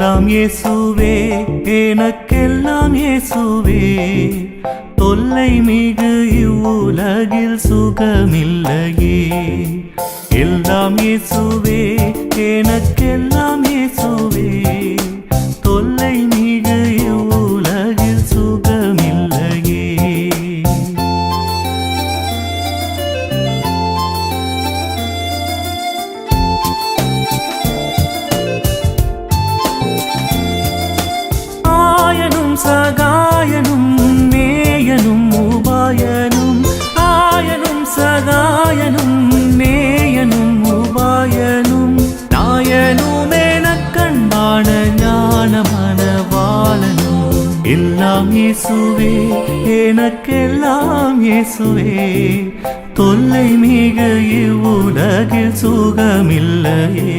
எல்லாம் இயேசுவே எனக்கெல்லாம் இயேசுவே தொல்லை மிகு இவ்வுலகில் சுகமில்லையே எல்லாம் இயேசுவே எனக்கெல்லாம் இயேசுவே தொல்லை மிகு இவ்வுலகில் சுகமில்லையே ஆயனும் சகாயனும் நேயனும் உபாயனும் ஆயனும் சகாயனும் நேயனும் உபாயனும் நாயனும் எனக்கண்பான ஞானமனவாளனும் எல்லாம் இயேசுவே எனக்கெல்லாம் இயேசுவே தொல்லை மிகு இவ்வுலகில் சுகமில்லையே